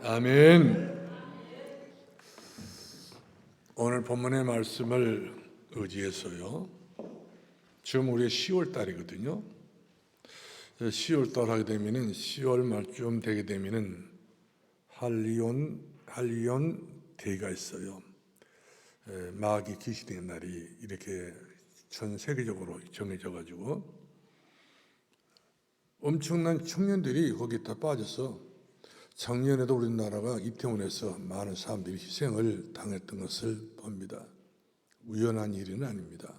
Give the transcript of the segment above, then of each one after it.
아멘. 오늘 본문의 말씀을 의지해서요. 지금 우리 10월 달이거든요. 10월 달 하게 되면은 10월 말쯤 되게 되면은 할리온 데이가 있어요. 마귀 귀신의 날이 이렇게 전 세계적으로 정해져 가지고 엄청난 청년들이 거기에 다 빠져서 작년에도 우리나라가 이태원에서 많은 사람들이 희생을 당했던 것을 봅니다. 우연한 일은 아닙니다.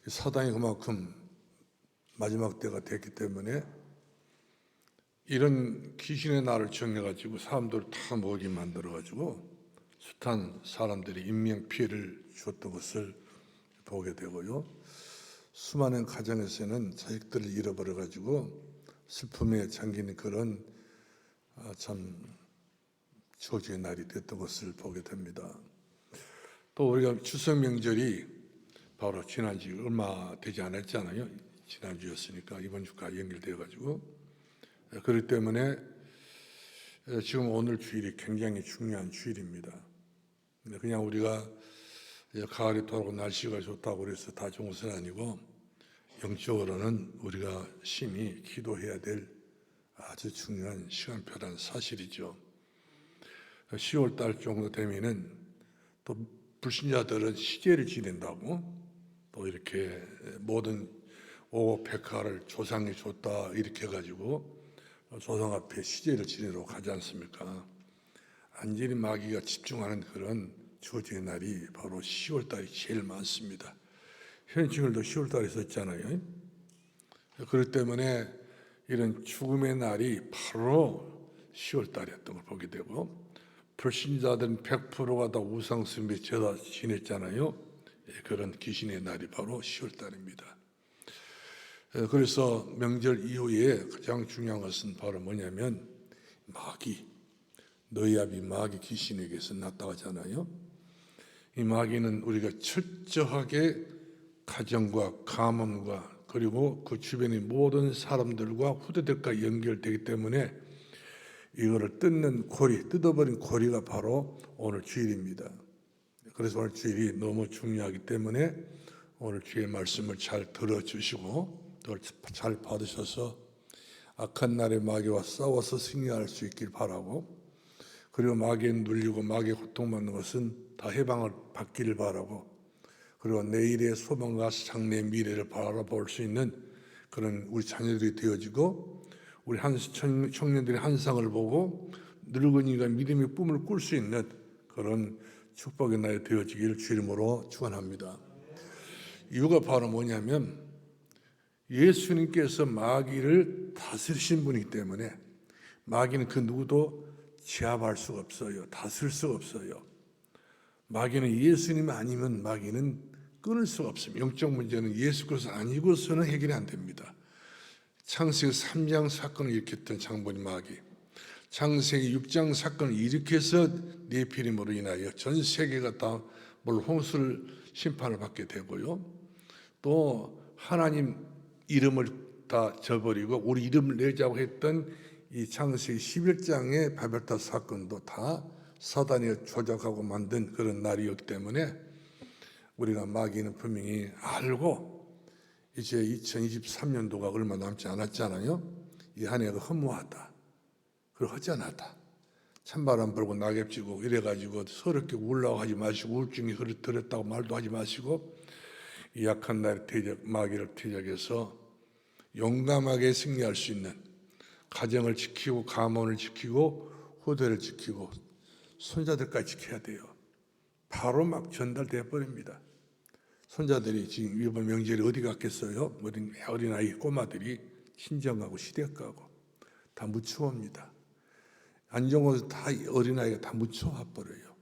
사단이 그만큼 마지막 때가 됐기 때문에 이런 귀신의 날을 정해가지고 사람들을 다 모이게 만들어가지고 숱한 사람들이 인명피해를 줬던 것을 보게 되고요. 수많은 가정에서는 자식들을 잃어버려가지고 슬픔에 잠기는 그런 참 저주의 날이 됐던 것을 보게 됩니다. 또 우리가 추석 명절이 바로 지난주 얼마 되지 않았잖아요. 지난주였으니까 이번 주까지 연결되어가지고 그렇기 때문에 지금 오늘 주일이 굉장히 중요한 주일입니다. 그냥 우리가 가을이 돌아오고 날씨가 좋다고 그래서 다 좋은 것은 아니고 영적으로는 우리가 심히 기도해야 될 아주 중요한 시간표라는 사실이죠. 10월 달 정도 되면은 또 불신자들은 시제를 지낸다고 또 이렇게 모든 오백화를 조상이 줬다 이렇게 해가지고 조상 앞에 시제를 지내러 가지 않습니까? 완전히 마귀가 집중하는 그런 저주의 날이 바로 10월 달이 제일 많습니다. 현충일도 10월 달에 있었잖아요. 그렇기 때문에 이런 죽음의 날이 바로 10월 달이었던 걸 보게 되고 불신자들은 100%가 다 우상숭배 제사 지냈잖아요. 그런 귀신의 날이 바로 10월 달입니다. 그래서 명절 이후에 가장 중요한 것은 바로 뭐냐면 마귀, 너희 아비 마귀 귀신에게서 났다고 하잖아요. 이 마귀는 우리가 철저하게 가정과 가문과 그리고 그 주변의 모든 사람들과 후대들과 연결되기 때문에 이거를 뜯어버린 고리가 바로 오늘 주일입니다. 그래서 오늘 주일이 너무 중요하기 때문에 오늘 주의 말씀을 잘 들어주시고 또 잘 받으셔서 악한 날의 마귀와 싸워서 승리할 수 있길 바라고, 그리고 마귀에 눌리고 마귀에 고통받는 것은 다 해방을 받기를 바라고, 그리고 내일의 소망과 장래의 미래를 바라볼 수 있는 그런 우리 자녀들이 되어지고 우리 청년들의 한상을 보고 늙은이가 믿음의 꿈을 꿀 수 있는 그런 축복의 날이 되어지기를 주 이름으로 축원합니다. 이유가 바로 뭐냐면 예수님께서 마귀를 다스리신 분이기 때문에 마귀는 그 누구도 제압할 수가 없어요. 다스릴 수가 없어요. 마귀는 예수님 아니면 마귀는 끊을 수가 없습니다. 영적 문제는 예수 그리스도 아니고서는 해결이 안 됩니다. 창세기 3장 사건을 일으켰던 장본인 마귀, 창세기 6장 사건을 일으켜서 네피림으로 인하여 전 세계가 다 홍수를 심판을 받게 되고요. 또 하나님 이름을 다 저버리고 우리 이름을 내자고 했던 이 창세기 11장의 바벨탑 사건도 다 사단이 조작하고 만든 그런 날이었기 때문에 우리가 마귀는 분명히 알고 이제 2023년도가 얼마 남지 않았잖아요. 이 한 해가 허무하다, 그리고 허전하다, 찬바람 불고 낙엽지고 이래가지고 서럽게 울라고 하지 마시고 우울증이 들었다고 말도 하지 마시고 이 약한 날에 마귀를 퇴적해서 용감하게 승리할 수 있는 가정을 지키고 가문을 지키고 후대를 지키고 손자들까지 지켜야 돼요. 바로 막 전달돼 버립니다. 손자들이 지금 이번 명절에 어디 갔겠어요? 어린아이 꼬마들이 친정가고 시댁가고 다 무추옵니다. 안정호도 다 어린아이가 다 무추와 버려요.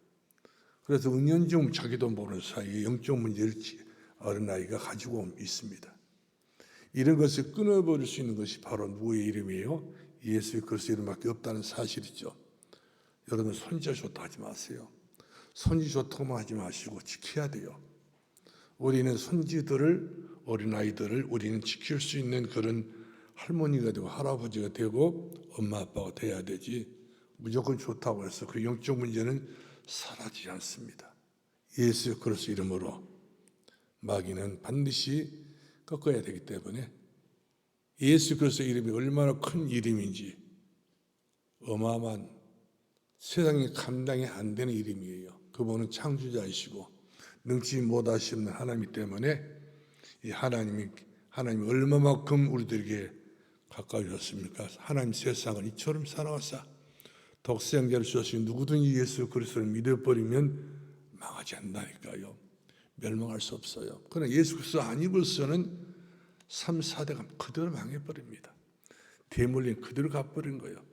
그래서 은연중 자기도 모르는 사이에 영적 문제를 어린아이가 가지고 있습니다. 이런 것을 끊어버릴 수 있는 것이 바로 누구의 이름이에요? 예수 그리스도 이름밖에 없다는 사실이죠. 여러분 손자 좋다 하지 마세요. 손지 좋다고만 하지 마시고 지켜야 돼요. 우리는 손지들을, 어린아이들을 우리는 지킬 수 있는 그런 할머니가 되고 할아버지가 되고 엄마 아빠가 돼야 되지 무조건 좋다고 해서 그 영적 문제는 사라지지 않습니다. 예수 그리스도 이름으로 마귀는 반드시 꺾어야 되기 때문에 예수 그리스도 이름이 얼마나 큰 이름인지 어마어마한 세상에 감당이 안 되는 이름이에요. 그분은 창조자이시고 능치 못하시는 하나님이기 때문에 이 하나님이 얼마만큼 우리들에게 가까이 오셨습니까? 하나님 세상을 이처럼 사랑하사 독생자를 주셨으니 누구든지 예수 그리스도를 믿어버리면 망하지 않는다니까요. 멸망할 수 없어요. 그러나 예수 그리스도 아니고서는 3, 4대가 그대로 망해버립니다. 대물림 그대로 가버린 거예요.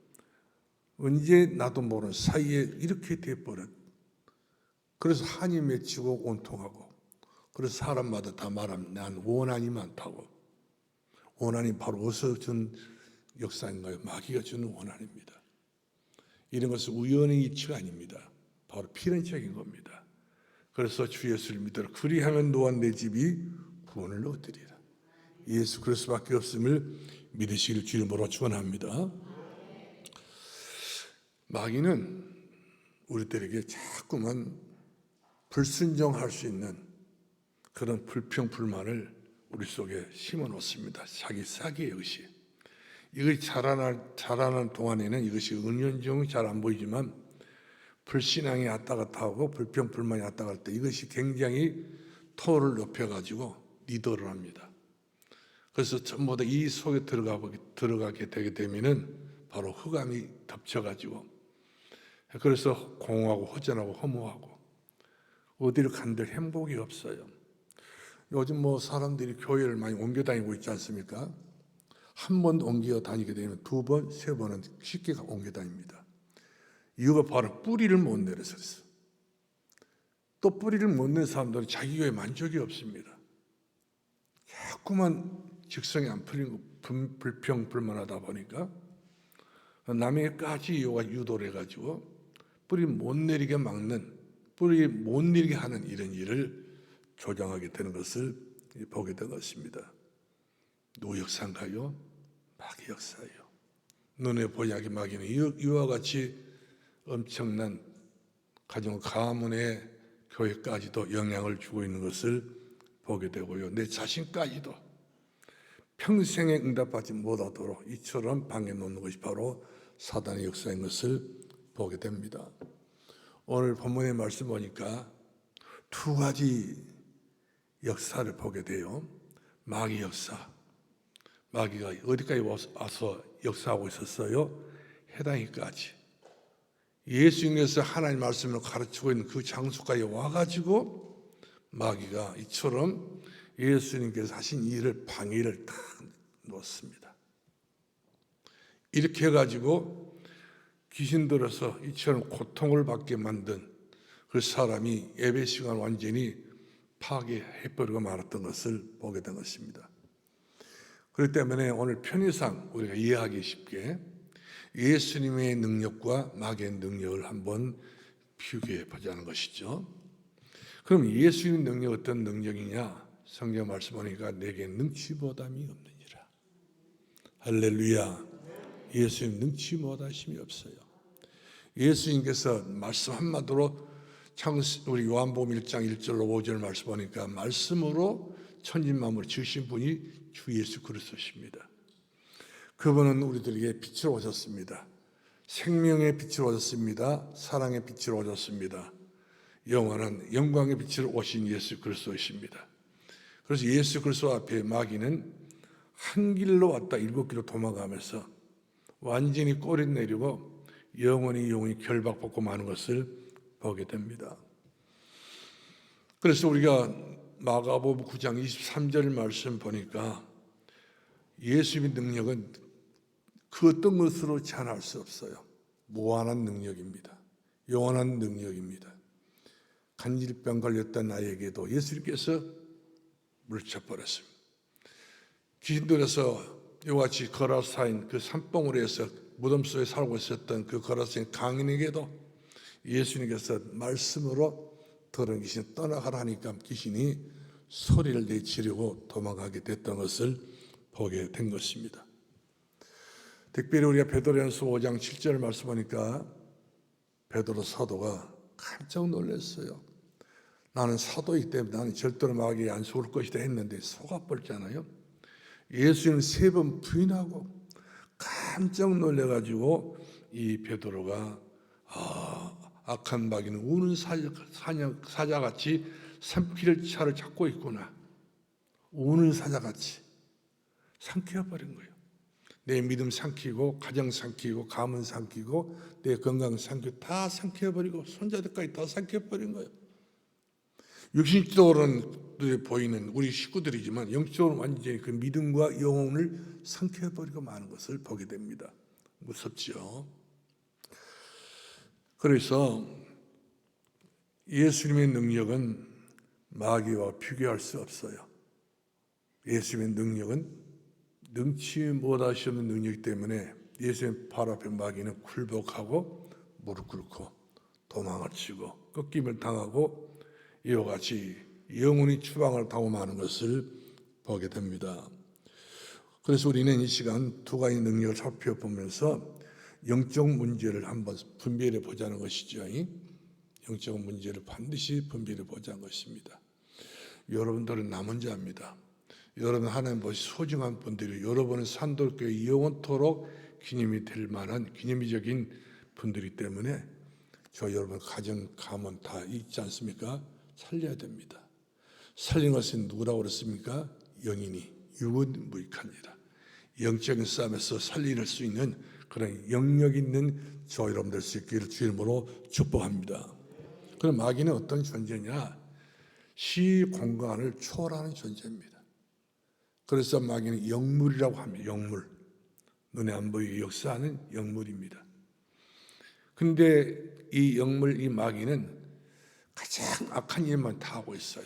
언제 나도 모르는 사이에 이렇게 돼버렸. 그래서 한이 맺히고 온통하고, 그래서 사람마다 다 말하면 난 원한이 많다고. 원한이 바로 어디서 준 역사인가요? 마귀가 주는 원한입니다. 이런 것은 우연의 이치가 아닙니다. 바로 필연적인 겁니다. 그래서 주 예수를 믿어라. 그리하면 너와 내 집이 구원을 얻으리라. 예수 그리스도밖에 없음을 믿으시길 주 이름으로 축원합니다. 마귀는 우리들에게 자꾸만 불순종할 수 있는 그런 불평, 불만을 우리 속에 심어 놓습니다. 자기 사기의 의식. 이것이 자라는 동안에는 이것이 은연중에 잘 안 보이지만 불신앙이 왔다 갔다 하고 불평, 불만이 왔다 갔다 때 이것이 굉장히 토를 높여가지고 리더를 합니다. 그래서 전부 다 이 속에 들어가게 되게 되면은 바로 흑암이 덮쳐가지고 그래서 공허하고 허전하고 허무하고 어디를 간들 행복이 없어요. 요즘 사람들이 교회를 많이 옮겨 다니고 있지 않습니까? 한 번 옮겨 다니게 되면 두 번, 세 번은 쉽게 옮겨 다닙니다. 이유가 바로 뿌리를 못 내려서 그랬어요. 또 뿌리를 못 낸 사람들은 자기 교회에 만족이 없습니다. 자꾸만 직성이 안 풀리고 불평, 불만하다 보니까 남에게까지 유도를 해가지고 뿌리 못 내리게 막는, 뿌리 못 내리게 하는 이런 일을 조장하게 되는 것을 보게 된 것입니다. 누구 역사인가요? 마귀 역사예요. 눈에 보이지 않게 마귀는 이와 같이 엄청난 가정 가문의 교회까지도 영향을 주고 있는 것을 보게 되고요. 내 자신까지도 평생에 응답받지 못하도록 이처럼 방해 놓는 것이 바로 사단의 역사인 것을 보게 됩니다. 오늘 본문의 말씀 보니까 두 가지 역사를 보게 돼요. 마귀 역사. 마귀가 어디까지 와서 역사하고 있었어요? 해당이까지. 예수님께서 하나님 말씀을 가르치고 있는 그 장소까지 와가지고 마귀가 이처럼 예수님께서 하신 일을 방해를 다 놓습니다. 이렇게 해가지고 귀신 들어서 이처럼 고통을 받게 만든 그 사람이 예배 시간 완전히 파괴해버리고 말았던 것을 보게 된 것입니다. 그렇기 때문에 오늘 편의상 우리가 이해하기 쉽게 예수님의 능력과 마귀의 능력을 한번 비교해 보자는 것이죠. 그럼 예수님의 능력 어떤 능력이냐? 성경 말씀 보니까 내게 능치 못함이 없느니라. 할렐루야. 예수님 능치 못하심이 없어요. 예수님께서 말씀 한마디로 우리 요한복음 1장 1절로 5절 말씀 보니까 말씀으로 천지만물을 지으신 분이 주 예수 그리스도십니다. 그분은 우리들에게 빛으로 오셨습니다. 생명의 빛으로 오셨습니다. 사랑의 빛으로 오셨습니다. 영원한 영광의 빛으로 오신 예수 그리스도이십니다. 그래서 예수 그리스도 앞에 마귀는 한 길로 왔다 7길로 도망가면서 완전히 꼬리 내리고 영원히 결박받고 마는 것을 보게 됩니다. 그래서 우리가 마가복음 9장 23절 말씀 보니까 예수님의 능력은 그 어떤 것으로 제한할 수 없어요. 무한한 능력입니다. 영원한 능력입니다. 간질병 걸렸던 아이에게도 예수님께서 물려쳐버렸습니다. 귀신들에서 이와 같이 거라사인 그 산봉우리에서 무덤 속에 살고 있었던 그 거라사인 강인에게도 예수님께서 말씀으로 더러운 귀신이 떠나가라 하니까 귀신이 소리를 내치려고 도망가게 됐던 것을 보게 된 것입니다. 특별히 우리가 베드로전서 5장 7절 말씀 보니까 베드로 사도가 깜짝 놀랐어요. 나는 사도이기 때문에 나는 절대로 마귀에 안 속을 것이다 했는데 속아버렸잖아요. 예수님을 3번 부인하고 깜짝 놀래가지고 이 베드로가 악한 마귀는 우는 사자같이 삼킬 차를 잡고 있구나. 우는 사자같이 삼켜버린 거예요. 내 믿음 삼키고 가정 삼키고 가문 삼키고 내 건강 삼키고 다 삼켜버리고 손자들까지 다 삼켜버린 거예요. 육신적으로는 보이는 우리 식구들이지만 영적으로는 완전히 그 믿음과 영혼을 삼켜버리고 마는 것을 보게 됩니다. 무섭죠. 그래서 예수님의 능력은 마귀와 비교할 수 없어요. 예수님의 능력은 능치 못하시는 능력이기 때문에 예수님 발 앞에 마귀는 굴복하고 무릎 꿇고 도망을 치고 꺾임을 당하고 이와 같이 영원히 추방을 당하고 마는 것을 보게 됩니다. 그래서 우리는 이 시간 두 가지 능력을 살펴보면서 영적 문제를 한번 분별해 보자는 것이죠. 영적 문제를 반드시 분별해 보자는 것입니다. 여러분들은 남은 자입니다. 여러분 하나님 보시 소중한 분들이 여러분은 산돌교회 영원토록 기념이 될 만한 기념비적인 분들이기 때문에 저 여러분 가정 가문 다 있지 않습니까? 살려야 됩니다. 살린 것은 누구라고 그랬습니까? 영인이 육은 무익하니라. 영적인 싸움에서 살릴 수 있는 그런 영역 있는 저 여러분 될 수 있기를 주 이름으로 축복합니다. 그럼 마귀는 어떤 존재냐? 시 공간을 초월하는 존재입니다. 그래서 마귀는 영물이라고 합니다. 영물. 눈에 안 보이게 역사하는 영물입니다. 근데 이 영물, 이 마귀는 가장 악한 일만 다 하고 있어요.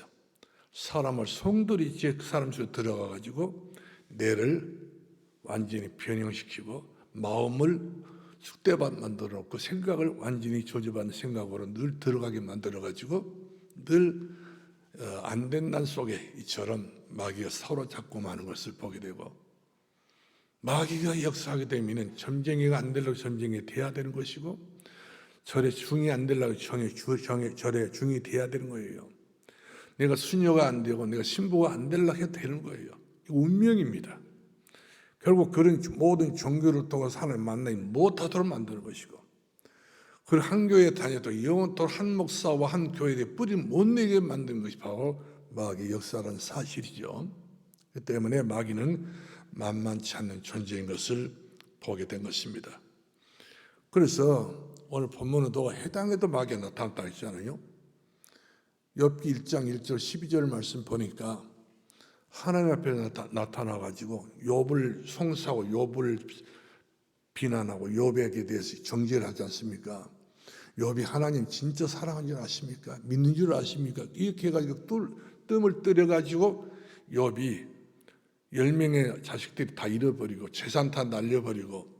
사람을 송두리째 그 사람 속에 들어가가지고 뇌를 완전히 변형시키고 마음을 숙대밭 만들어 놓고 생각을 완전히 조집하는 생각으로 늘 들어가게 만들어가지고 늘 안 된 난 속에 이처럼 마귀가 사로잡고 마는 것을 보게 되고 마귀가 역사하게 되면 점쟁이가 안 되려고 점쟁이 돼야 되는 것이고 절에 중이 안 되려고 절에 중이 돼야 되는 거예요. 내가 수녀가 안 되고 내가 신부가 안 되려고 해도 되는 거예요. 운명입니다. 결국 그런 모든 종교를 통해서 하나님 만나지 못하도록 만드는 것이고 그 한 교회에 다녀도 영원토록 한 목사와 한 교회에 뿌리 못 내게 만드는 것이 바로 마귀의 역사라는 사실이죠. 그 때문에 마귀는 만만치 않는 존재인 것을 보게 된 것입니다. 그래서 오늘 본문에도 해당에도 마귀가 나타났다 했잖아요. 욥기 1장 1절 12절 말씀 보니까 하나님 앞에 나타나가지고 욥을 송사하고 욥을 비난하고 욥에게 대해서 정죄를 하지 않습니까? 욥이 하나님 진짜 사랑하는 줄 아십니까? 믿는 줄 아십니까? 이렇게 해가지고 뜸을 들여가지고 욥이 10명의 자식들이 다 잃어버리고 재산 다 날려버리고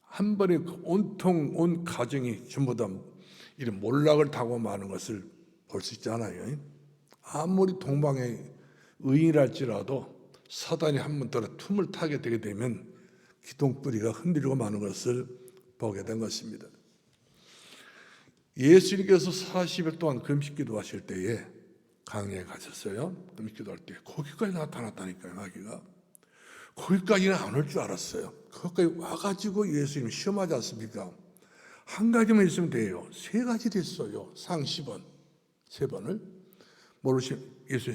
한 번에 온통 온 가정이 전부 다 이런 몰락을 당하고 마는 것을 볼 수 있잖아요. 아무리 동방의 의인이랄지라도 사단이 한 번 더 틈을 타게 되게 되면 기둥뿌리가 흔들리고 마는 것을 보게 된 것입니다. 예수님께서 40일 동안 금식기도 하실 때에 강야에 가셨어요. 금식기도 할 때 거기까지 나타났다니까요. 마귀가 거기까지는 안 올 줄 알았어요. 거기까지 와가지고 예수님 시험하지 않습니까? 한 가지만 있으면 돼요. 3가지 됐어요. 상 10원 3번을 뭐로 예수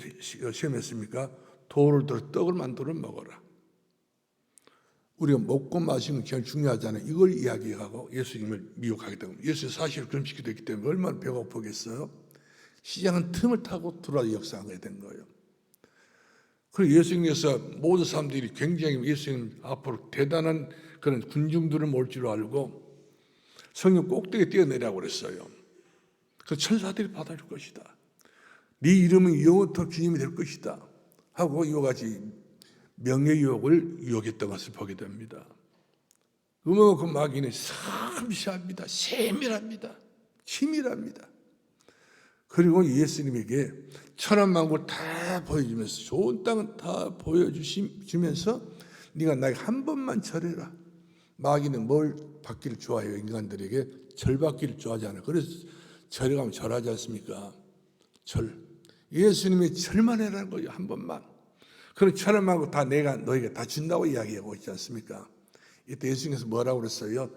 시험했습니까? 돌을 들어 떡을 만들어 먹어라. 우리가 먹고 마시는 게 제일 중요하잖아요. 이걸 이야기하고 예수님을 미혹하게 되고 예수님 사실 금식기도 했기 때문에 얼마나 배고프겠어요. 시장은 틈을 타고 들어와 역사하게 된 거예요. 그리고 예수님께서 모든 사람들이 굉장히 예수님 앞으로 대단한 그런 군중들을 모을 줄 알고 성령 꼭대기에 뛰어내라고 그랬어요. 그 천사들이 받아줄 것이다. 네 이름은 영원토록 기념이 될 것이다 하고 이와 같이 명예 유혹을 유혹했던 것을 보게 됩니다. 그 마귀는 섬세합니다. 세밀합니다. 치밀합니다. 그리고 예수님에게 천한만국을 다 보여주면서 좋은 땅은 다 보여주면서 네가 나에게 한 번만 절해라. 마귀는 뭘 받기를 좋아해요? 인간들에게 절받기를 좋아하잖아요. 그래서 절에 가면 절하지 않습니까? 절. 예수님이 절만 해라는 거예요. 한 번만. 그런 절을 말고 다 내가 너에게 다 준다고 이야기하고 있지 않습니까? 이때 예수님께서 뭐라고 그랬어요?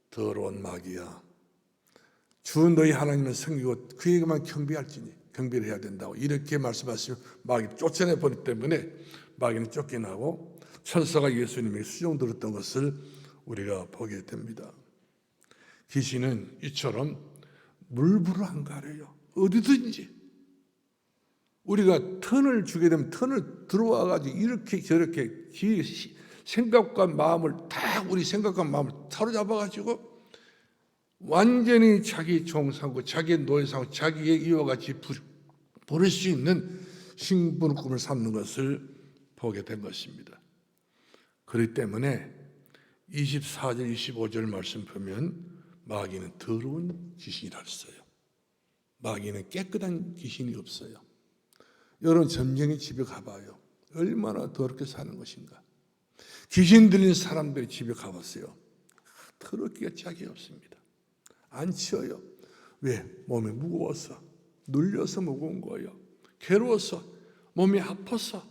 더러운 마귀야, 주 너희 하나님을 섬기고 그에게만 경배를 해야 된다고 이렇게 말씀하시면 마귀를 쫓아내 버리기 때문에 마귀는 쫓겨나고 천사가 예수님에게 수종 들었던 것을 우리가 보게 됩니다. 귀신은 이처럼 물불을 안 가려요. 어디든지 우리가 턴을 주게 되면 턴을 들어와 가지고 이렇게 저렇게 생각과 마음을 다 우리 생각과 마음을 사로잡아 가지고 완전히 자기 종상고 자기의 노예상고 자기의 이와 같이 부를 수 있는 신분의 꿈을 삼는 것을 보게 된 것입니다. 그렇기 때문에 24절 25절 말씀 보면 마귀는 더러운 귀신이라 했어요. 마귀는 깨끗한 귀신이 없어요. 여러분 점쟁이 집에 가봐요. 얼마나 더럽게 사는 것인가. 귀신 들린 사람들이 집에 가봤어요. 더럽기가 짝이 없습니다. 안 치워요. 왜? 몸이 무거워서, 눌려서 무거운 거예요. 괴로워서, 몸이 아파서,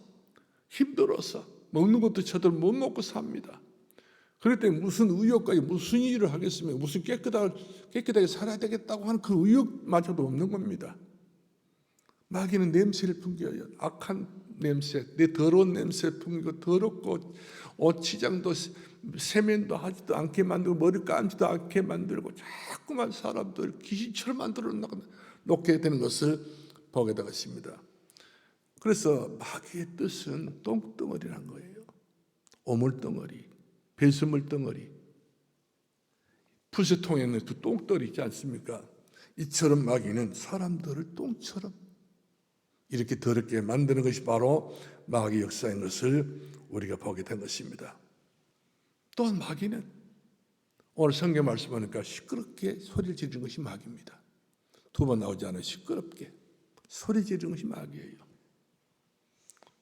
힘들어서 먹는 것도 저들 못 먹고 삽니다. 그럴 때 무슨 의욕까지 무슨 일을 하겠습니까? 무슨 깨끗하게 살아야 되겠다고 하는 그 의욕마저도 없는 겁니다. 마귀는 냄새를 풍겨요. 악한 냄새, 내 더러운 냄새를 풍기고 더럽고 옷 치장도 세면도 하지도 않게 만들고 머리 감지도 않게 만들고 자꾸만 사람들 귀신처럼 만들어 놓게 되는 것을 보게 되었습니다. 그래서 마귀의 뜻은 똥덩어리란 거예요. 오물덩어리, 배설물 덩어리, 푸세통에 있는 그 똥덩어리 있지 않습니까? 이처럼 마귀는 사람들을 똥처럼 이렇게 더럽게 만드는 것이 바로 마귀 역사인 것을 우리가 보게 된 것입니다. 또한 마귀는 오늘 성경 말씀 보니까 시끄럽게 소리를 지르는 것이 마귀입니다. 두 번 나오지 않아요. 시끄럽게 소리 지르는 것이 마귀예요.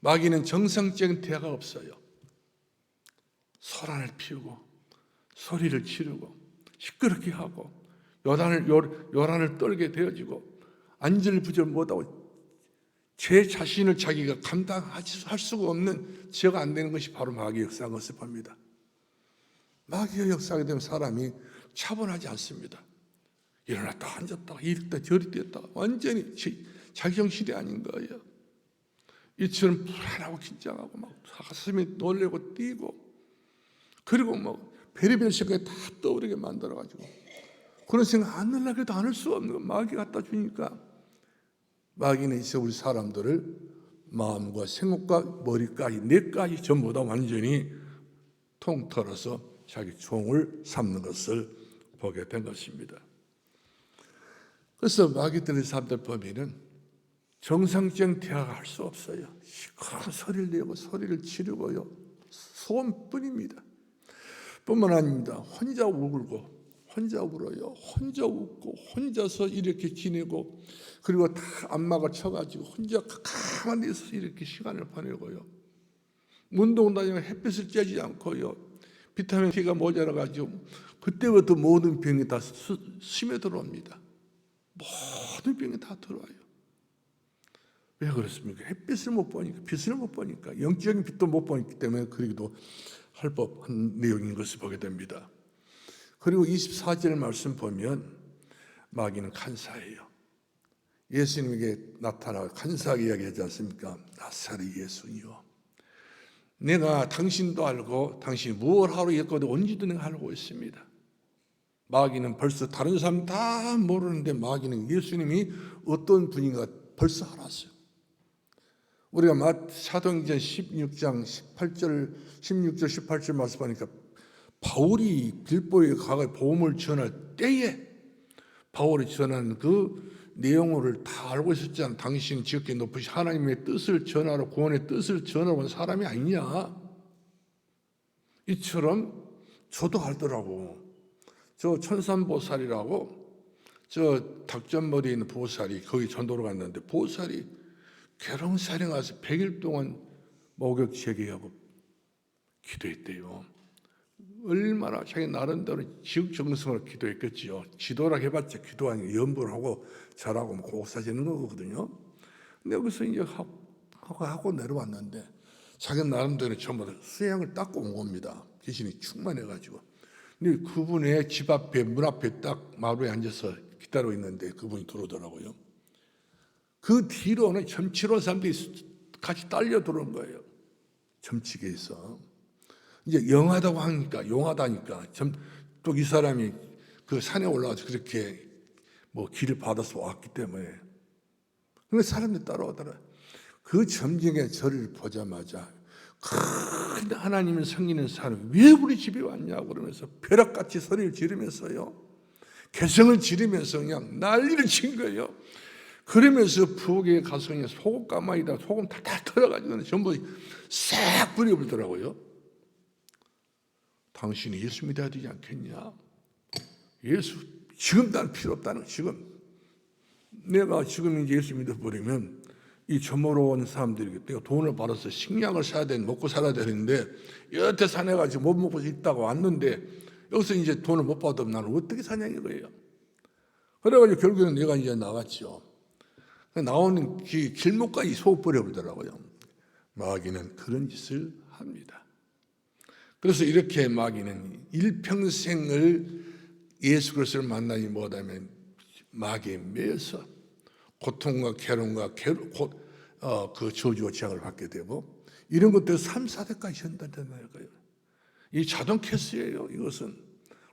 마귀는 정상적인 대화가 없어요. 소란을 피우고 소리를 지르고 시끄럽게 하고 요란을 떨게 되어지고 안절부절 못하고 제 자신을 자기가 감당할 수가 없는 지어가 안 되는 것이 바로 마귀의 역사인 것을 봅니다. 마귀의 역사하게 되면 사람이 차분하지 않습니다. 일어났다 앉았다 이랬다 저리 뛰었다 완전히 자기 정신이 아닌 거예요. 이처럼 불안하고 긴장하고 막 가슴이 놀래고 뛰고 그리고 뭐 별의별 생각이 다 떠오르게 만들어가지고 그런 생각 안 하려고 해도 안 할 수가 없는 거 마귀가 갖다 주니까 마귀는 이제 우리 사람들을 마음과 생각과 머리까지 뇌까지 전부 다 완전히 통틀어서 자기 종을 삼는 것을 보게 된 것입니다. 그래서 마귀들의 사람들 보면은 정상적인 대화가 할 수 없어요. 시끄러운 소리를 내고 소리를 지르고요. 소음뿐입니다. 뿐만 아닙니다. 혼자 울고 혼자 울어요. 혼자 웃고 혼자서 이렇게 지내고 그리고 다 안마가 쳐가지고 혼자 가만히 있어서 이렇게 시간을 보내고요. 운동 다니면 햇빛을 쬐지 않고요. 비타민 D가 모자라가지고 그때부터 모든 병이 다 심해 들어옵니다. 모든 병이 다 들어와요. 왜 그렇습니까? 햇빛을 못 보니까, 빛을 못 보니까, 영적인 빛도 못 보기 때문에 그러기도 할 법한 내용인 것을 보게 됩니다. 그리고 24절 말씀 보면 마귀는 간사예요. 예수님에게 나타나 간사하게 이야기하지 않습니까? 나사렛 예수니요, 내가 당신도 알고 당신이 무엇을 하러 있거든 온지도 내가 알고 있습니다. 마귀는 벌써 다른 사람 다 모르는데 마귀는 예수님이 어떤 분인가 벌써 알았어요. 우리가 사도행전 16장 18절 말씀 보니까 바울이 빌보에 가서 복음을 전할 때에 바울이 전한 그 내용을 다 알고 있었잖아. 당신은 지극히 높으신 하나님의 뜻을 전하러 구원의 뜻을 전하러 온 사람이 아니냐. 이처럼 저도 알더라고. 저 천산보살이라고 저 닭전머리에 있는 보살이 거기 전도로 갔는데 보살이 괴롱산에 가서 100일 동안 목욕 제기하고 기도했대요. 얼마나 자기 나름대로 지극정성으로 기도했겠지요. 지도라 해봤자 기도 아니고 연부를 하고 절하고 고사지는 거거든요. 근데 여기서 이제 하고 내려왔는데 자기 나름대로 전부 다 수양을 닦고 온 겁니다. 귀신이 충만해가지고. 근데 그분의 집 앞에 문 앞에 딱 마루에 앉아서 기다리고 있는데 그분이 들어오더라고요. 그 뒤로는 점치러 온 사람들이 같이 딸려 들어온 거예요. 점치기에서. 이제 용하다고 하니까, 용하다니까, 또 이 사람이 그 산에 올라가서 그렇게 길을 받아서 왔기 때문에. 그래서 사람들이 따라오더라. 그 점쟁이의 저를 보자마자, 큰 하나님을 섬기는 사람이 왜 우리 집에 왔냐고 그러면서 벼락같이 소리를 지르면서요. 개성을 지르면서 그냥 난리를 친 거예요. 그러면서 부엌에 가서 그냥 소금 가마에다 소금 탈탈 털어가지고 전부 싹 뿌려버리더라고요. 당신이 예수 믿어야 되지 않겠냐? 예수 지금 난 필요 없다는 지금 내가 지금 이제 예수 믿어버리면 이 점으로 온 사람들이 내가 돈을 벌어서 식량을 사야 되는 먹고 살아야 되는데 여태 산에 가지고 못 먹고 있다가 왔는데 여기서 이제 돈을 못 받으면 나는 어떻게 사냐 이거예요. 그래가지고 결국에는 내가 이제 나갔죠. 나오는 길목까지 속 버려버리더라고요. 마귀는 그런 짓을 합니다. 그래서 이렇게 마귀는 일평생을 예수 그리스도를 만나지 못하면 마귀에 매여서 고통과 괴로움과 그 저주와 재앙을 받게 되고 이런 것들 3, 4대까지 한다는 거예요. 이 자동 캐스예요. 이것은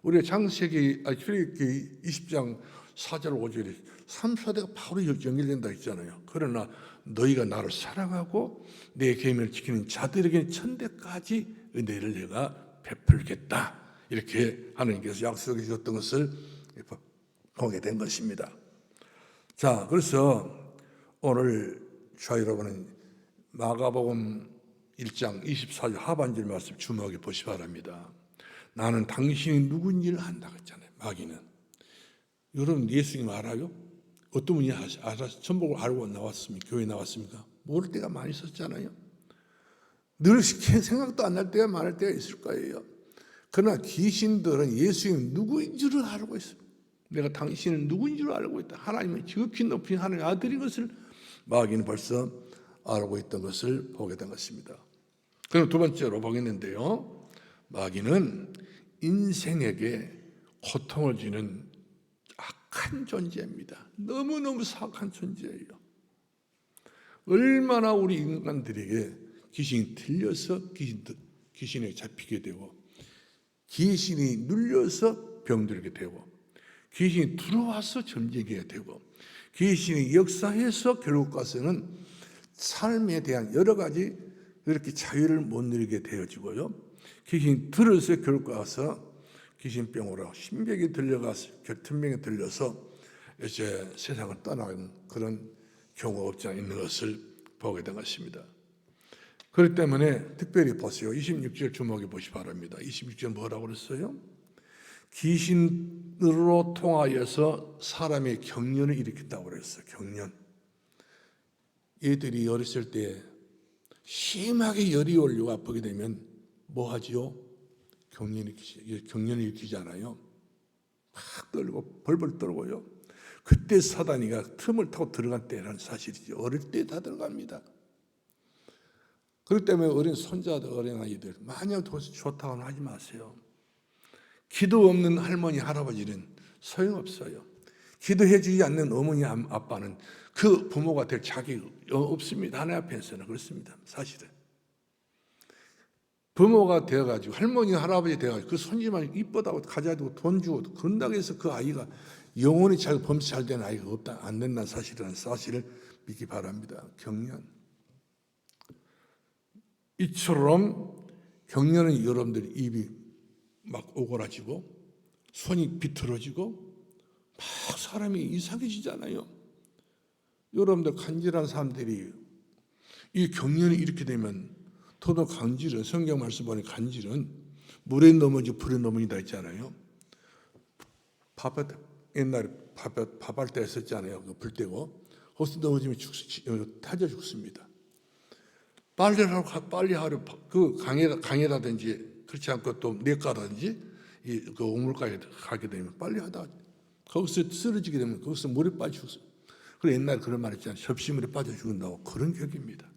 우리가 창세기 출애굽기 20장 4절 5절에 3, 4대가 바로 연결된다 했잖아요. 그러나 너희가 나를 사랑하고 내 계명을 지키는 자들에게는 천대까지 은혜를 내가 베풀겠다. 이렇게 하나님께서 약속해 주셨던 것을 보게 된 것입니다. 자, 그래서 오늘 저와 여러분은 마가복음 1장 24절 하반절 말씀 주목해 보시기 바랍니다. 나는 당신이 누군지를 안다 그랬잖아요. 마귀는. 여러분 예수님 알아요? 어떤 분이 알아서 전복을 알고 나왔습니까? 교회 나왔습니까? 모를 때가 많이 있었잖아요. 늘 생각도 안 날 때가 많을 때가 있을 거예요. 그러나 귀신들은 예수님 누구인 줄을 알고 있습니다. 내가 당신은 누구인 줄 알고 있다. 하나님의 지극히 높인 하나님의 아들인 것을 마귀는 벌써 알고 있던 것을 보게 된 것입니다. 그럼 두 번째로 보겠는데요. 마귀는 인생에게 고통을 주는 악한 존재입니다. 너무너무 사악한 존재예요. 얼마나 우리 인간들에게 귀신이 들려서 귀신에 잡히게 되고 귀신이 눌려서 병들게 되고 귀신이 들어와서 점쟁이가 되고 귀신이 역사해서 결국 가서는 삶에 대한 여러 가지 이렇게 자유를 못 누리게 되어지고요. 귀신이 들어서 결국 가서 귀신병으로 신병이 들려가서 격투병에 들려서 이제 세상을 떠나는 그런 경우가 없지 않아 있는 것을 보게 된 것입니다. 그렇기 때문에 특별히 보세요. 26절 주목해 보시기 바랍니다. 26절 뭐라고 그랬어요? 귀신으로 통하여서 사람의 경련을 일으킨다고 그랬어요. 경련. 얘들이 어렸을 때 심하게 열이 올리고 아프게 되면 뭐 하지요? 경련을 일으키잖아요. 막 떨고 벌벌 떨고요. 그때 사단이가 틈을 타고 들어간 때라는 사실이죠. 어릴 때 다 들어갑니다. 그렇기 때문에 어린 손자들, 어린아이들 마냥 좋다고는 하지 마세요. 기도 없는 할머니, 할아버지는 소용없어요. 기도해 주지 않는 어머니, 아빠는 그 부모가 될 자격이 없습니다. 하나님 앞에서는 그렇습니다. 사실은. 부모가 되어가지고 할머니, 할아버지 되어가지고 그 손주만 이쁘다고 가져다 두고 돈 주고 그런다고 해서 그 아이가 영혼이 잘 범치 잘 되는 아이가 없다, 안 된다는 사실을 믿기 바랍니다. 경련. 이처럼 경련은 여러분들 입이 막 오그라지고 손이 비틀어지고 막 사람이 이상해지잖아요. 여러분들 간질한 사람들이 이 경련이 이렇게 되면 더더 간질은 성경 말씀 보니 간질은 물에 넘어지고 불에 넘어진다 했잖아요. 옛날에 밥할 때 했었잖아요. 불 떼고 거기서 넘어지면 타져 죽습니다. 빨리 하루 그 강에라든지 그렇지 않고 또 내과라든지 그 우물가에 가게 되면 빨리 하다가 거기서 쓰러지게 되면 거기서 물에 빠져 죽었어요. 그리고 옛날에 그런 말 있잖아요. 접시물에 빠져 죽는다고. 그런 격입니다.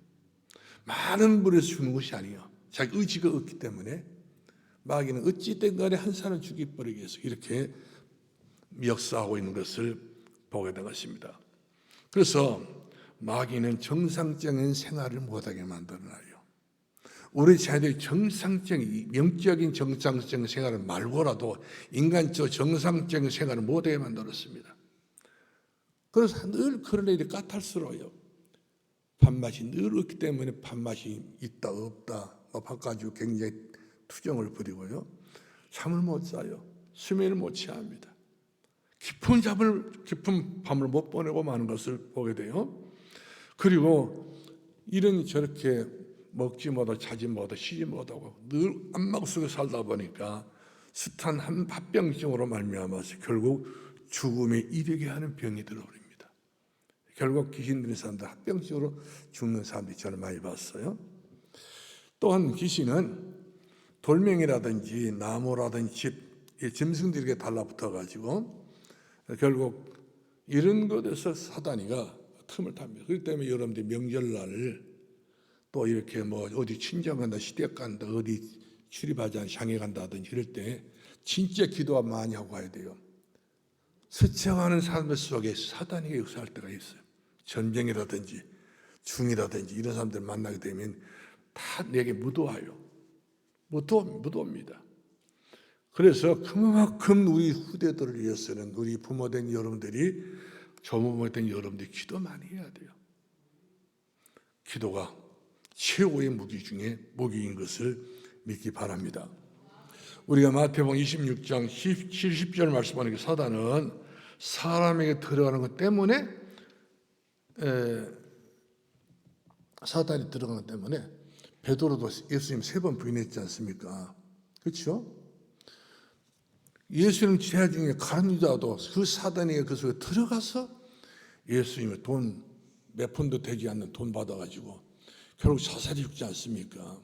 많은 물에서 죽는 것이 아니에요. 자기 의지가 없기 때문에 마귀는 어찌된 간에 한 사람을 죽여버리기 위해서 이렇게 역사하고 있는 것을 보게 된 것입니다. 그래서 마귀는 정상적인 생활을 못하게 만들어놔요. 우리 자녀들이 정상적인 영적인 정상적인 생활을 말고라도 인간적 정상적인 생활을 못하게 만들었습니다. 그래서 늘 그런 일이 까탈스러워요. 밥맛이 늘 없기 때문에 밥맛이 있다 없다 바꿔가지고 굉장히 투정을 부리고요. 잠을 못 자요. 수면을 못 취합니다. 깊은 밤을 못 보내고 마는 것을 보게 돼요. 그리고 이런 저렇게 먹지 못하고 자지 못하고 쉬지 못하고 늘 안목 속에 살다 보니까 숱한 한 합병증으로 말미암아서 결국 죽음에 이르게 하는 병이 들어버립니다. 결국 귀신 들린 사람들 합병증으로 죽는 사람들이 저는 많이 봤어요. 또한 귀신은 돌멩이라든지 나무라든지 짐승들에게 달라붙어가지고 결국 이런 것에서 사단이가 틈을 탑니다. 그렇기 때문에 여러분들이 명절날 또 이렇게 뭐 어디 친정 간다, 시댁 간다, 어디 출입하지 않은 장에 간다든지 이럴 때 진짜 기도 많이 하고 가야 돼요. 스쳐가는 사람들 속에 사단이 역사할 때가 있어요. 전쟁이라든지 중이라든지 이런 사람들 만나게 되면 다 내게 무도와요. 무도입니다. 그래서 그만큼 우리 후대들을 위해서는 우리 부모된 여러분들이 조부모된 여러분들이 기도 많이 해야 돼요. 기도가 최고의 무기 중에 무기인 것을 믿기 바랍니다. 우리가 마태복음 26장 10절 말씀하는 게 사단은 사람에게 들어가는 것 때문에 사단이 들어가는 것 때문에 베드로도 예수님 3번 부인했지 않습니까? 그렇죠? 예수님 제자 중에 가룟 유다도 그 사단이 그 속에 들어가서 예수님의 돈 몇 푼도 되지 않는 돈 받아가지고 결국 자살이 죽지 않습니까?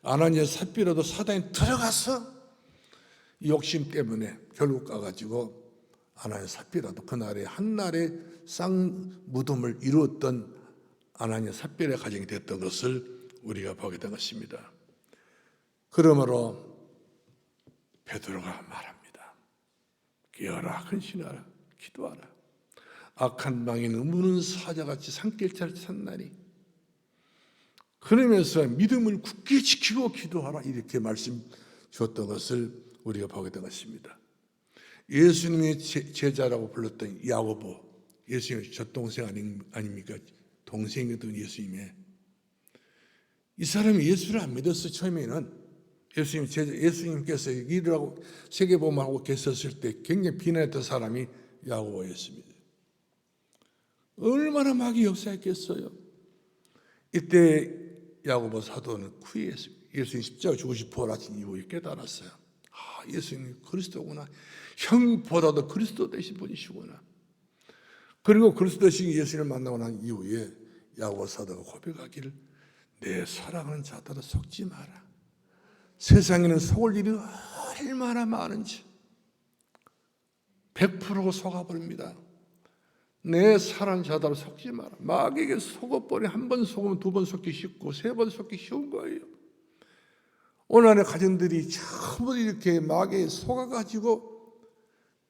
아나니아 삽비라도 사단이 들어가서 욕심 때문에 결국 가가지고 아나니아 삽비라도 그날에 한날에 쌍 무덤을 이루었던 아나니아 삽비의 가정이 됐던 것을 우리가 보게 된 것입니다. 그러므로 베드로가 말합니다. 깨어라, 근신하라, 기도하라. 악한 방에는 무는 사자같이 산길자를 찾나니. 그러면서 믿음을 굳게 지키고 기도하라 이렇게 말씀 주었던 것을 우리가 보게 된 것입니다. 예수님의 제자라고 불렀던 야고보, 예수님의 젖동생 아닙니까? 동생이었던 예수님의. 이 사람이 예수를 안 믿었어. 처음에는 예수님께서 일하고 세계복음하고 계셨을 때 굉장히 비난했던 사람이 야고보였습니다. 얼마나 마귀 역사했겠어요. 이때 야고보 사도는 후회했습니다. 예수님 십자가 죽으시고 부활하신 이후에 깨달았어요. 아, 예수님이 그리스도구나. 형보다도 그리스도 되신 분이시구나. 그리고 그리스도 되신 예수님을 만나고 난 이후에 야고보 사도가 고백하기를 내 사랑하는 자들아 속지 마라. 세상에는 속을 일이 얼마나 많은지 100% 속아버립니다. 내 사랑하는 자들아 속지 마라. 마귀에게 속아버리 한 번 속으면 2번 속기 쉽고 3번 속기 쉬운 거예요. 오늘날의 가정들이 전부 이렇게 마귀에 속아가지고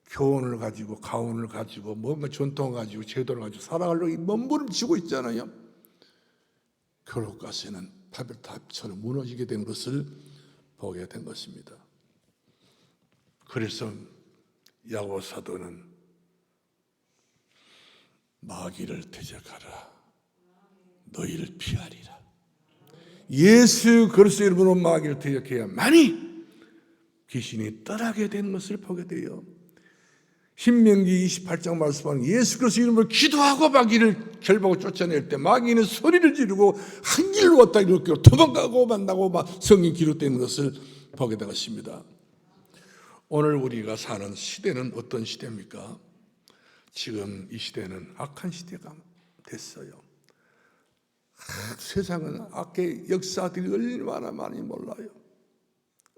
교훈을 가지고 가훈을 가지고 뭔가 전통을 가지고 제도를 가지고 살아가려고 몸부림치고 있잖아요. 결국 가서는 바벨탑처럼 무너지게 된 것을 보게 된 것입니다. 그래서 야고보 사도는 마귀를 대적하라. 너희를 피하리라. 예수 그리스도 이름으로 마귀를 대적해야만이 귀신이 떠나게 되는 것을 보게 돼요. 신명기 28장 말씀하는 예수 그리스도 이름으로 기도하고 마귀를 결박하고 쫓아낼 때 마귀는 소리를 지르고 한 길로 왔다 이렇게 도망가고 만나고 막 성경 기록되어 있는 것을 보게 되었습니다. 오늘 우리가 사는 시대는 어떤 시대입니까? 지금 이 시대는 악한 시대가 됐어요. 세상은 악의 역사들이 얼마나 많이 몰라요.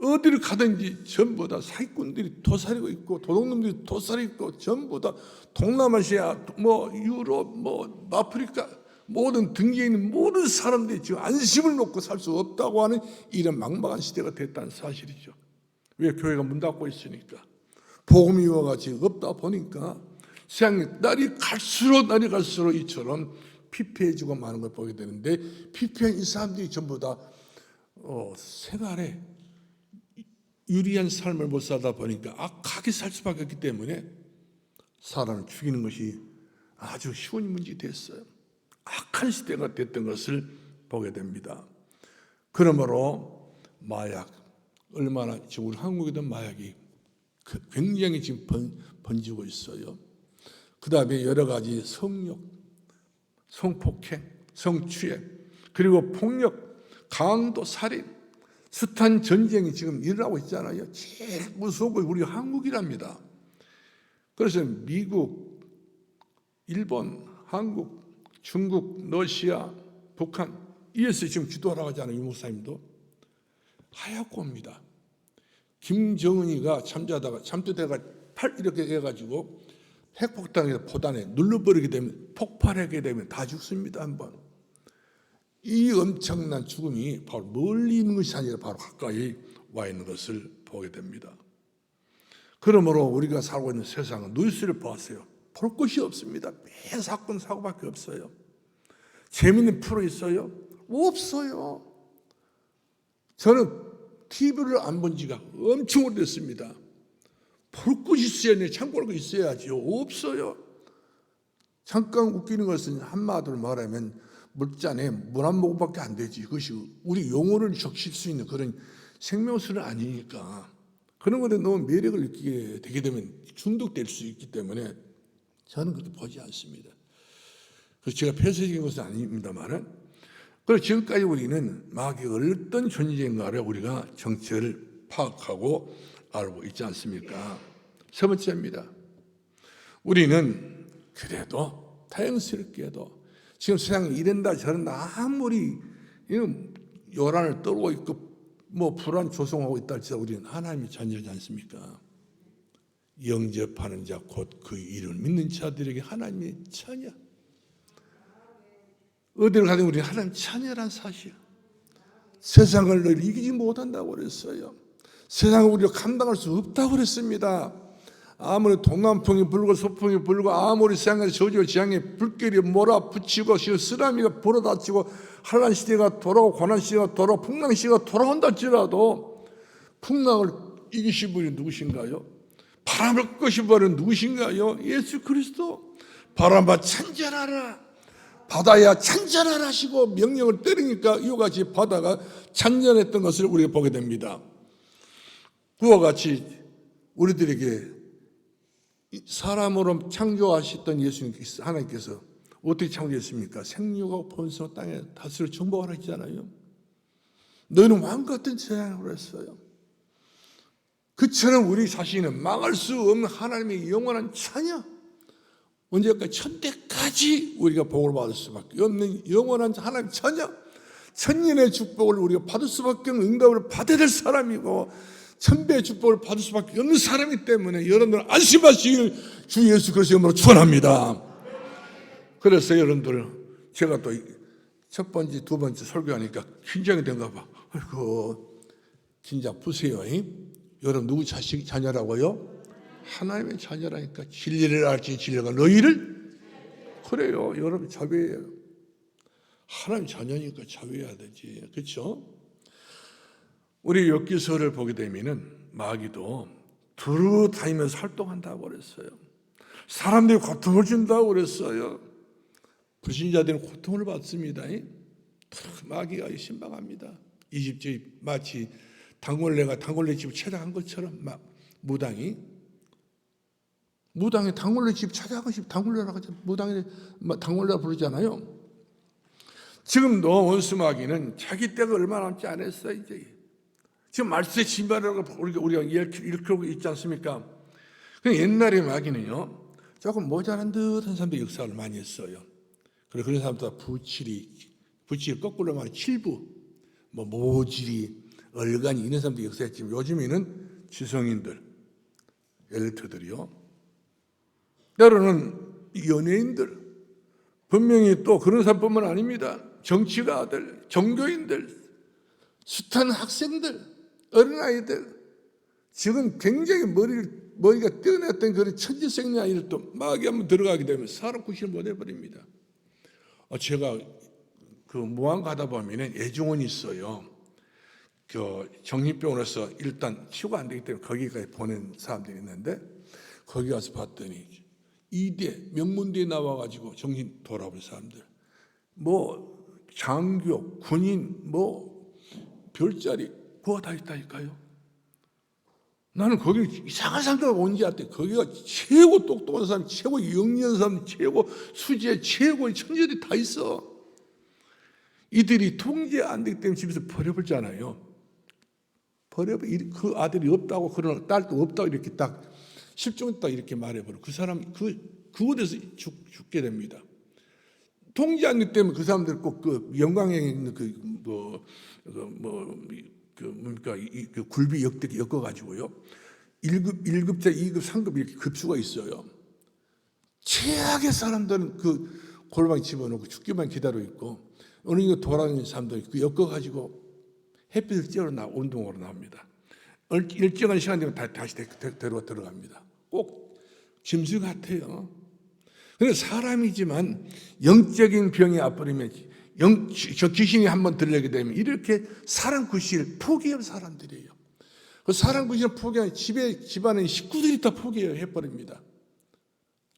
어디를 가든지 전부 다 사기꾼들이 도사리고 있고 도둑놈들이 도사리고 있고 전부 다 동남아시아, 뭐 유럽, 뭐 아프리카 모든 등기에 있는 모든 사람들이 지금 안심을 놓고 살 수 없다고 하는 이런 막막한 시대가 됐다는 사실이죠. 왜? 교회가 문 닫고 있으니까. 복음이 와가지고 없다 보니까 세상에 날이 갈수록 이처럼 피폐해지고 마는 걸 보게 되는데, 피폐한 이 사람들이 전부 다 생활에 유리한 삶을 못 살다 보니까 악하게 살 수밖에 없기 때문에 사람을 죽이는 것이 아주 쉬운 문제가 됐어요. 악한 시대가 됐던 것을 보게 됩니다. 그러므로 마약, 얼마나 지금 우리 한국에도 마약이 굉장히 지금 번지고 있어요. 그 다음에 여러 가지 성욕, 성폭행, 성추행, 그리고 폭력, 강도, 살인, 숱한 전쟁이 지금 일어나고 있잖아요. 제일 무서운 건 우리 한국이랍니다. 그래서 미국, 일본, 한국, 중국, 러시아, 북한, 이에서 지금 기도하라고 하잖아요. 유 목사님도 하얗고 옵니다. 김정은이가 잠자다가 팔 이렇게 해가지고 핵폭탄에서 포단에 눌러버리게 되면, 폭발하게 되면 다 죽습니다. 한번. 이 엄청난 죽음이 바로 멀리 있는 것이 아니라 바로 가까이 와 있는 것을 보게 됩니다. 그러므로 우리가 살고 있는 세상은 뉴스를 보았어요. 볼 것이 없습니다. 매 사건 사고밖에 없어요. 재밌는 프로 있어요? 없어요. 저는 TV를 안 본 지가 엄청 오래됐습니다. 볼 것이 있어야, 참고할 거 있어야죠. 없어요. 잠깐 웃기는 것은 한마디로 말하면 물잔에 물 한 모금밖에 안 되지. 그것이 우리 영혼을 적실 수 있는 그런 생명수는 아니니까. 그런 것에 너무 매력을 느끼게 되게 되면 중독될 수 있기 때문에 저는 그렇게 보지 않습니다. 그래서 제가 폐쇄적인 것은 아닙니다만은, 그래서 지금까지 우리는 마귀가 어떤 존재인가를 우리가 정체를 파악하고 알고 있지 않습니까? 세 번째입니다. 우리는 그래도 다행스럽게도 지금 세상에 이런다 저런다 아무리 요란을 떨고 있고 뭐 불안 조성하고 있다 할지라도 우리는 하나님의 자녀지 않습니까? 영접하는 자 곧 그 이름을 믿는 자들에게 하나님의 자녀. 어디를 가든 우리는 하나님 자녀란 사실. 세상을 너희 이기지 못한다고 그랬어요. 세상을 우리가 감당할 수 없다고 그랬습니다. 아무리 동남풍이 불고 서풍이 불고 아무리 세상의 저주와 재앙에 불길이 몰아붙이고 쓰나미가 불어닥치고 환난 시대가 돌아오고 고난 시대가 돌아오고 풍랑 시대가 돌아온다 할지라도 풍랑을 이기신 분이 누구신가요? 바람을 끄신 분은 누구신가요? 예수 그리스도. 바람아 찬전하라, 바다야 찬전하라 하시고 명령을 때리니까 이와 같이 바다가 찬전했던 것을 우리가 보게 됩니다. 그와 같이 우리들에게 사람으로 창조하셨던 예수님께서, 하나님께서 어떻게 창조했습니까? 생육하고 번성 땅에 다스려 정복하라 했잖아요. 너희는 왕 같은 재앙을 했어요. 그처럼 우리 자신은 망할 수 없는 하나님의 영원한 자녀, 언제까지? 천대까지 우리가 복을 받을 수밖에 없는 영원한 하나님 자녀, 천년의 축복을 우리가 받을 수밖에 없는 응답을 받아야 될 사람이고 천배의 축복을 받을 수밖에 없는 사람이기 때문에 여러분들 안심하시길 주 예수 그리스도의 이름으로 축원합니다. 그래서 여러분들 제가 또 첫 번째, 두 번째 설교하니까 긴장이 된가 봐. 아이고 긴장 푸세요. 여러분 누구 자녀라고요? 하나님의 자녀라니까. 진리를 알지 진리가 너희를, 그래요. 여러분 자비해요. 하나님 자녀니까 자비해야 되지. 그렇죠? 우리 욥기서를 보게 되면은 마귀도 두루 다니면서 활동한다고 그랬어요. 사람들이 고통을 준다고 그랬어요. 불신자들은 고통을 받습니다. 마귀가 신방합니다. 이집트의 마치 당골레가 당골레 집을 찾아간 것처럼 막 무당이 당골레 집 찾아간 것이 당골레라고 하죠. 무당이 당골레라 부르잖아요. 지금도 원수 마귀는 자기 때가 얼마 남지 않았어. 이제 지금 말세의 진발이라고 우리가 일컬고 있지 않습니까? 옛날의 마귀는요, 조금 모자란 듯한 사람들이 역사를 많이 했어요. 그래서 그런 사람들 부치리 거꾸로 말하면 칠부, 뭐 모지리, 얼간이 이런 사람들이 역사했지만 요즘에는 지성인들, 엘리트들이요. 때로는 연예인들, 분명히 또 그런 사람뿐만 아닙니다. 정치가들, 종교인들, 숱한 학생들, 어린아이들, 지금 굉장히 머리가 뛰어났던 그런 천지생리 아이들도 마귀 한번 들어가게 되면 사람 구실을 못 해버립니다. 제가 그 무안 가다 보면은 애중원이 있어요. 그 정신병원에서 일단 치료가 안 되기 때문에 거기까지 보낸 사람들이 있는데 거기 가서 봤더니 이대 명문대에 나와가지고 정신 돌아버린 사람들, 뭐 장교, 군인, 뭐 별자리 그거 다 있다니까요. 나는 거기 이상한 사람들 온지 알았더니 거기가 최고 똑똑한 사람, 최고 영리한 사람, 최고 수지의 최고의 천재들이 다 있어. 이들이 통제 안 되기 때문에 집에서 버려버리잖아요. 그 아들이 없다고, 그러나 딸도 없다고 이렇게 딱 실종했다 딱 이렇게 말해버려. 그 사람 그곳에서 죽게 됩니다. 통제 안 되기 때문에 그 사람들 꼭 그 영광에 있는 그 굴비 역대기 엮어가지고요. 1급자, 2급, 3급 이렇게 급수가 있어요. 최악의 사람들은 그 골방에 집어넣고 죽기만 기다리고 있고, 어느 정도 돌아다니는 사람들 그 엮어가지고 햇빛을 쬐어 운동으로 나옵니다. 일정한 시간 되면 다시 들어갑니다. 꼭 짐승 같아요. 그런데 사람이지만 영적인 병에 아프리면 저 귀신이 한번 들려게 되면 이렇게 사람 구실을 포기할 사람들이에요. 그 사람 구실을 포기하면 집안의 식구들이 다 포기해버립니다.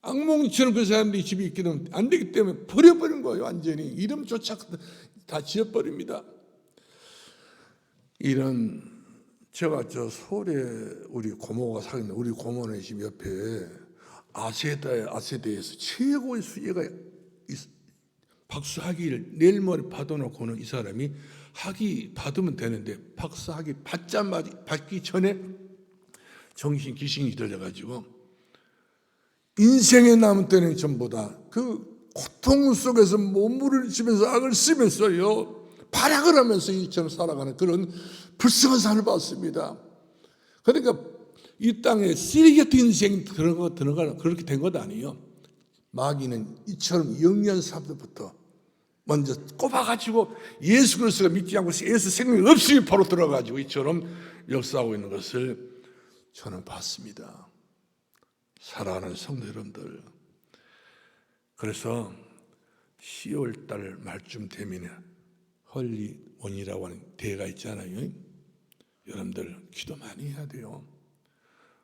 악몽처럼 그 사람들이 집에 있게 되면 안 되기 때문에 버려버린 거예요. 완전히 이름조차 다 지어버립니다. 제가 저 서울에 우리 고모가 사는 우리 고모네 집 옆에 아세대에서 최고의 수혜가 박사학위를 내일 모레 받아놓고는 이 사람이 학위 받으면 되는데 박사학위 받기 전에 귀신이 들려가지고 인생에 남은 때는 전부 다 그 고통 속에서 몸부림을 치면서 악을 쓰면서요 발악을 하면서 이처럼 살아가는 그런 불쌍한 삶을 봤습니다. 그러니까 이 땅에 쓰레기 같은 인생이 들어가는 그렇게 된 것 아니에요. 마귀는 이처럼 영리한 사람들부터 먼저 꼽아가지고 예수 그리스도가 믿지 않고 예수 생명이 없으면 바로 들어가지고 이처럼 역사하고 있는 것을 저는 봤습니다. 사랑하는 성도 여러분들, 그래서 10월달 말쯤 되면 헐리원이라고 하는 대회가 있잖아요. 여러분들 기도 많이 해야 돼요.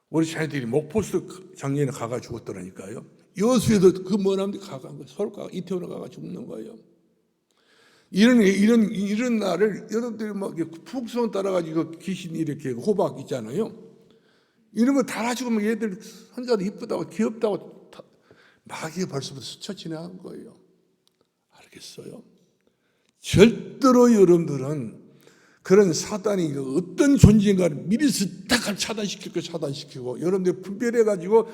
우리 자녀들이 목포도 작년에 가가 죽었더라니까요. 여수에도 그 먼 남들 가간 거예요. 서울 이태원에 가가 죽는 거예요. 이런 날을 여러분들이 막 풍선 따라가지고 귀신이 이렇게 호박 있잖아요. 이런 거 달아주고 막 얘들 혼자도 이쁘다고 귀엽다고 마귀가 벌써부터 스쳐 지나간 거예요. 알겠어요? 절대로 여러분들은 그런 사단이 어떤 존재인가를 미리서 딱 차단시키고 여러분들 분별해가지고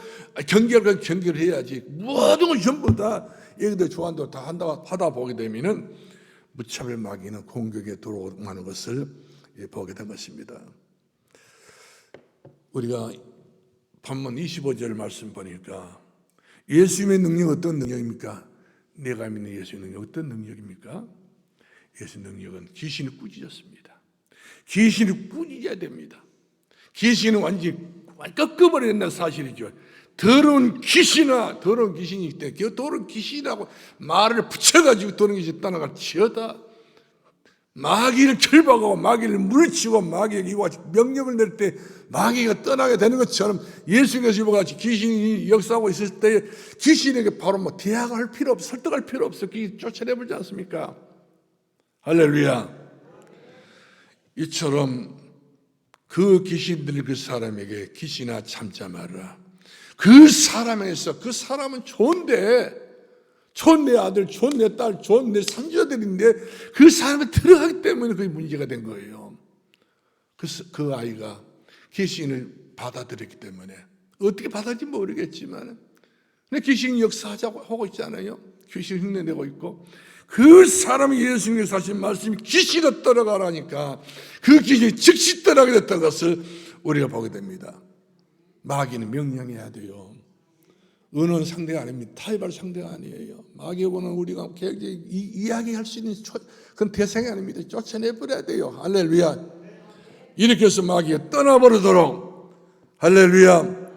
경계를 해야지. 모든 걸 전부 다 얘기들 좋아한다고 다 한다고 하다 보게 되면은 무차별 마귀는 공격에 들어오는 것을 보게 된 것입니다. 우리가 본문 25절 말씀 보니까 예수님의 능력 어떤 능력입니까? 내가 믿는 예수의 능력 어떤 능력입니까? 예수 능력은 귀신을 꾸짖었습니다. 귀신을 꾸짖어야 됩니다. 귀신은 완전히 꺾어버린다는 사실이죠. 더러운 귀신이 있대. 그 더러운 귀신이라고 말을 붙여가지고 더러운 귀신이 떠나가 치어다. 마귀를 결박하고 마귀를 물리치고 마귀에게 이와 같이 명령을 낼 때 마귀가 떠나게 되는 것처럼 예수님께서 이와 같이 귀신이 역사하고 있을 때 귀신에게 바로 대항할 필요 없어, 설득할 필요 없어. 귀신 쫓아내버리지 않습니까? 할렐루야. 이처럼 그 귀신들이 그 사람에게 귀신아 참자 말라. 그 사람에서 그 사람은 좋은데 좋은 내 아들, 좋은 내 딸, 좋은 내 삼자들인데 그 사람이 들어가기 때문에 그게 문제가 된 거예요. 그 아이가 귀신을 받아들였기 때문에 어떻게 받아들인지 모르겠지만 근데 귀신이 역사하자고 하고 있잖아요. 귀신 흉내내고 있고 그 사람이 예수님께서 하신 말씀이 귀신으로 떠나가라니까 그 귀신이 즉시 떠나게 됐던 것을 우리가 보게 됩니다. 마귀는 명령해야 돼요. 은은 상대가 아닙니다. 타협할 상대가 아니에요. 마귀하고는 우리가 굉장히 이야기할 수 있는 그런 대상이 아닙니다. 쫓아내버려야 돼요. 할렐루야. 이렇게 해서 마귀가 떠나버리도록, 할렐루야.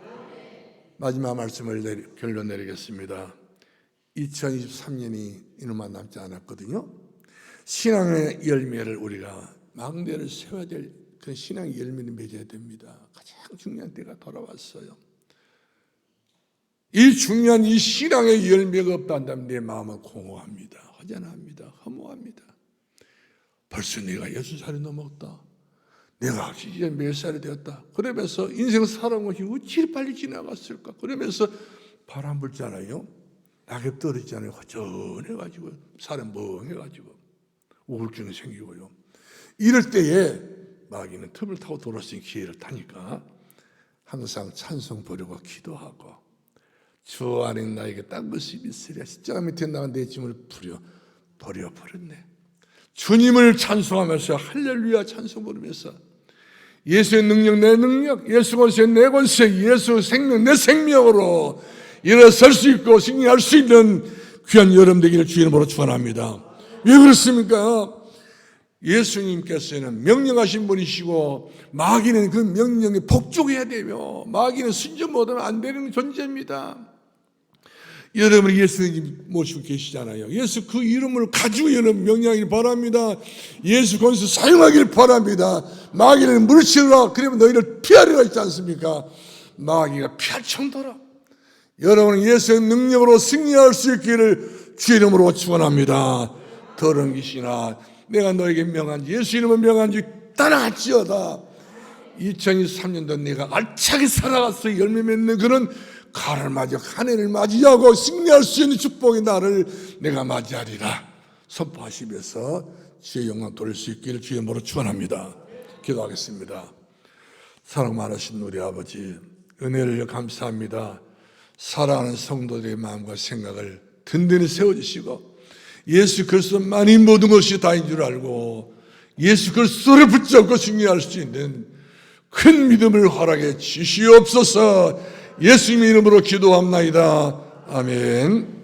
마지막 말씀을 결론 내리겠습니다. 2023년이 이놈만 남지 않았거든요. 신앙의 열매를 우리가 망대를 세워야 될 그런 신앙의 열매를 맺어야 됩니다. 가장 중요한 때가 돌아왔어요. 이 중요한 이 신앙의 열매가 없다면 내 마음은 공허합니다. 허전합니다. 허무합니다. 벌써 내가 60살이 넘었다. 내가 이제 몇 살이 되었다. 그러면서 인생 살아온 것이 어찌 빨리 지나갔을까. 그러면서 바람 불잖아요. 낙엽 떨어지잖아요. 허전해가지고 사람 멍해가지고 우울증이 생기고요. 이럴 때에 마귀는 틈을 타고 돌아올 수 있는 기회를 타니까 항상 찬송 부르고 기도하고 주 안에 나에게 딴 것이 있으랴. 십자가 밑에 나간 내 짐을 버려버렸네. 주님을 찬송하면서 할렐루야 찬송 부르면서 예수의 능력 내 능력, 예수 권세 내 권세, 예수 생명 내 생명으로 일어설 수 있고 승리할 수 있는 귀한 여러분 되기를 주의 이름으로 축원합니다. 왜 그렇습니까? 예수님께서는 명령하신 분이시고 마귀는 그 명령에 복종해야 되며 마귀는 순종 못하면 안 되는 존재입니다. 여러분이 예수님 모시고 계시잖아요. 예수 그 이름을 가지고 여러분 명령하길 바랍니다. 예수 권세 사용하길 바랍니다. 마귀는 물으치라 그러면 너희를 피하리라 했지 않습니까? 마귀가 피할 정도로 여러분은 예수의 능력으로 승리할 수 있기를 주의 이름으로 축원합니다. 더러운 귀신아 내가 너에게 명한지 예수 이름을 명한지 따라갈지어다. 2023년도 내가 알차게 살아가서 열매 맺는 그런 가을 맞이 한 해를 맞이하고 승리할 수 있는 축복의 날을 내가 맞이하리라 선포하시면서 주의 영광 돌릴 수 있기를 주의 이름으로 축원합니다. 기도하겠습니다. 사랑 많으신 우리 아버지 은혜를 감사합니다. 사랑하는 성도들의 마음과 생각을 든든히 세워주시고 예수 그리스도만이 모든 것이 다인 줄 알고 예수 그리스도를 붙잡고 승리할 수 있는 큰 믿음을 허락해 주시옵소서. 예수님의 이름으로 기도합나이다. 아멘.